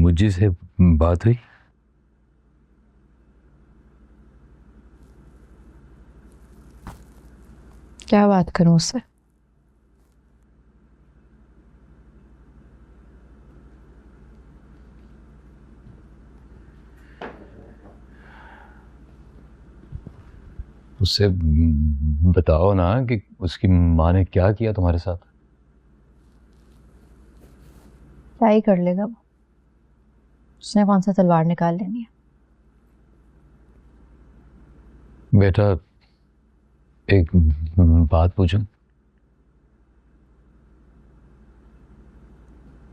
मुझे से बात हुई? क्या बात करूं उससे? उससे बताओ ना कि उसकी माँ ने क्या किया तुम्हारे साथ। क्या ही कर लेगा वो? उसने कौन सा तलवार निकाल लेनी है। बेटा, एक बात पूछूं?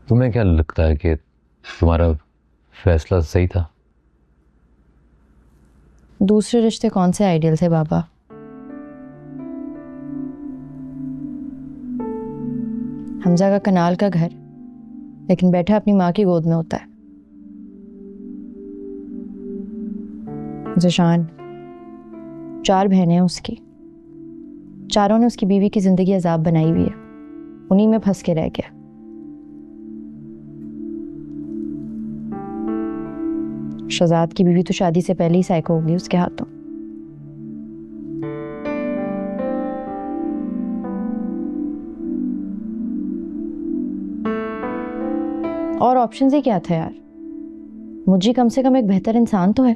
तुम्हें क्या लगता है कि तुम्हारा फैसला सही था? दूसरे रिश्ते कौन से आइडियल थे बाबा? हमजा का कनाल का घर, लेकिन बैठा अपनी माँ की गोद में होता है। ज़िशान, 4 बहनें हैं उसकी, चारों ने उसकी बीवी की जिंदगी अजाब बनाई हुई है। उन्हीं में फंस के रह गया। शहजाद की बीवी तो शादी से पहले ही साइको होगी उसके हाथों। और ऑप्शन ही क्या था यार? मुझे कम से कम एक बेहतर इंसान तो है।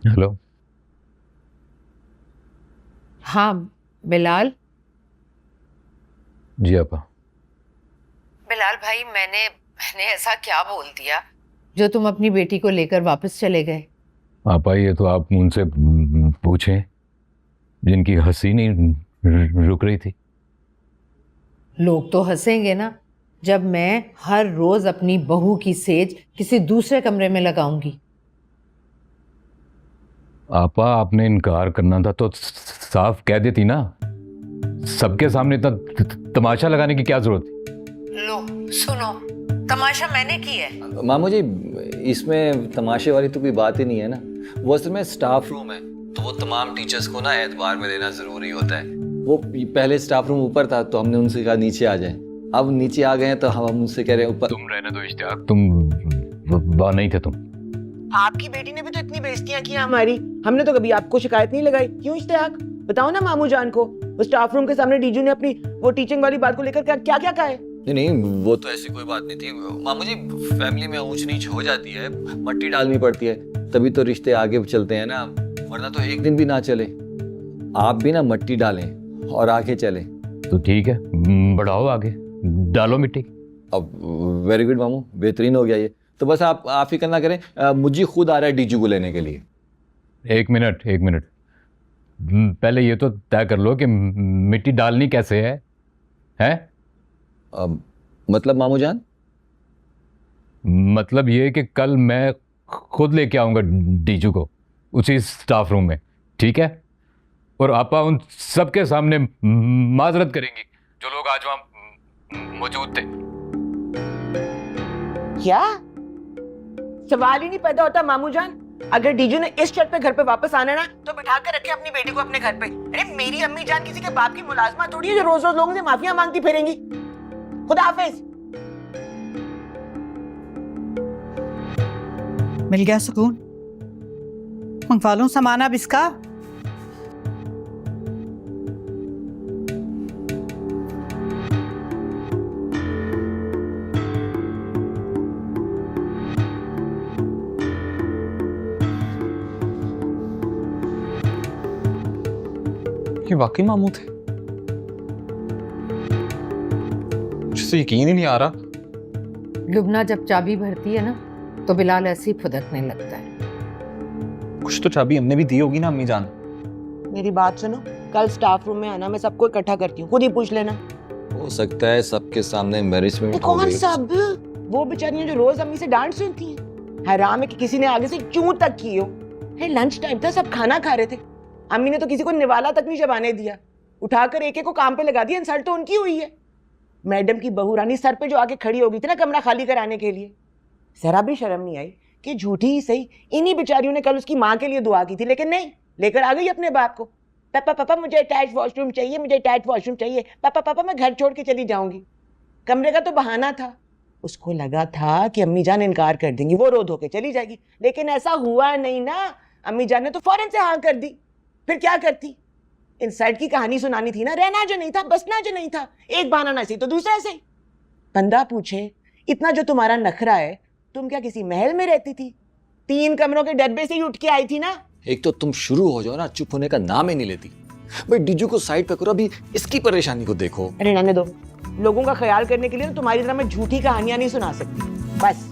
हेलो। हाँ बिलाल। जी आपा। बिलाल भाई, मैंने ऐसा क्या बोल दिया जो तुम अपनी बेटी को लेकर वापस चले गए? आपा, ये तो आप उनसे पूछें जिनकी हंसी नहीं रुक रही थी। लोग तो हंसेंगे ना जब मैं हर रोज अपनी बहू की सेज किसी दूसरे कमरे में लगाऊंगी। आपा, आपने इनकार करना था तो साफ कह देती ना। सबके सामने इतना तमाशा लगाने की क्या जरूरत थी? लो सुनो, तमाशा मैंने की है। मामू जी, इसमें तमाशे वाली तो कोई बात ही नहीं है ना। वो असल में स्टाफ रूम है, तो वो तमाम टीचर्स को ना एतबार में देना ज़रूरी होता है। वो पहले स्टाफ रूम ऊपर था तो हमने उनसे कहा नीचे आ जाएं। अब नीचे आ गए हैं तो हम उनसे कह रहे हैं ऊपर। तुम रहने दो इश्तियाक, तुम वहाँ नहीं थे तुम। आपकी बेटी ने भी तो इतनी बेइज्जतियां की हमारी, हमने तो कभी आपको शिकायत नहीं लगाई। क्यों इश्तियाक? बताओ ना मामू जान को। वो स्टाफ रूम के सामने डीजू ने अपनी वो टीचिंग वाली बात को लेकर क्या क्या कहा है? नहीं, वो तो ऐसी कोई बात नहीं थी मामू जी। फैमिली में ऊंच नीच हो जाती है, मट्टी डालनी पड़ती है, तभी तो रिश्ते आगे चलते हैं ना, वरना तो एक दिन भी ना चले। आप भी ना मट्टी डालें और आगे चलें। तो ठीक है, बढ़ाओ आगे, डालो मिट्टी। अब वेरी गुड मामू, बेहतरीन हो गया ये तो। बस आप फिक्र ना करें, मुझे खुद आ रहा है डीजू को लेने के लिए। एक मिनट, पहले ये तो तय कर लो कि मिट्टी डालनी कैसे है? मतलब मामू जान? मतलब ये कि कल मैं खुद लेके आऊंगा डीजू को उसी स्टाफ रूम में, ठीक है? और आपा उन सबके सामने माजरत करेंगी जो लोग आज वहां मौजूद थे। क्या सवाल ही नहीं पैदा होता मामू जान? अगर डीजू ने इस शर्त पे घर पे वापस आना ना तो बिठा कर रखे अपनी बेटी को अपने घर पे। अरे मेरी अम्मी जान किसी के बाप की मुलाजमा थोड़ी है जो रोज रोज लोगों से माफिया मांगती फिरेंगी। खुदा हाफिज। मिल गया सुकून? मंगवा लूं सामान अब इसका? ये वाकई मामू थे? मुझे यकीन ही नहीं आ रहा। लुबना जब चाबी भरती है ना तो बिलाल ऐसे ही फुदकने लगता है। कुछ तो चाबी हमने भी दी होगी ना अम्मी जान। मेरी बात सुनो, कल स्टाफ रूम में आना, मैं सबको इकट्ठा करती हूँ, खुद ही पूछ लेना। हो सकता है सबके सामने एम्बैरेसमेंट हो कौन गई। सब? वो बेचारियां जो रोज अम्मी से डांट सुनती हैं। हैरान है कि किसी ने आगे से चूं तक की हो। लंच टाइम था, सब खाना खा रहे थे, अम्मी ने तो किसी को निवाला तक नहीं जबाने दिया, उठाकर एक एक को काम पे लगा दिया। इंसल्ट तो उनकी हुई है। मैडम की बहू रानी सर पे जो आके खड़ी हो गई थी ना कमरा खाली कराने के लिए, जरा भी शर्म नहीं आई कि झूठी ही सही इन्हीं बेचारियों ने कल उसकी माँ के लिए दुआ की थी, लेकिन नहीं, लेकर आ गई अपने बाप को। पापा पापा मुझे अटैच वॉशरूम चाहिए, मुझे अटैच वॉशरूम चाहिए, पापा पापा मैं घर छोड़ के चली जाऊंगी। कमरे का तो बहाना था, उसको लगा था कि अम्मी जान इनकार कर देंगी, वो रो धो के चली जाएगी, लेकिन ऐसा हुआ नहीं ना। अम्मी जान ने तो फौरन से हाँ कर दी। फिर क्या करती, इनसाइड की कहानी सुनानी थी ना, रहना जो नहीं था बसना जो नहीं था, एक बहाना ना सही तो दूसरा सही। बंदा पूछे इतना जो तुम्हारा नखरा है, तुम क्या किसी महल में रहती थी? 3 कमरों के डब्बे से ही उठ के आई थी ना। एक तो तुम शुरू हो जाओ ना, चुप होने का नाम ही नहीं लेती। भाई डीजू को साइड पे करो, अभी इसकी परेशानी को देखो। अरे रहने दो, लोगों का ख्याल करने के लिए ना तुम्हारी तरह मैं झूठी कहानियां नहीं सुना सकती। बस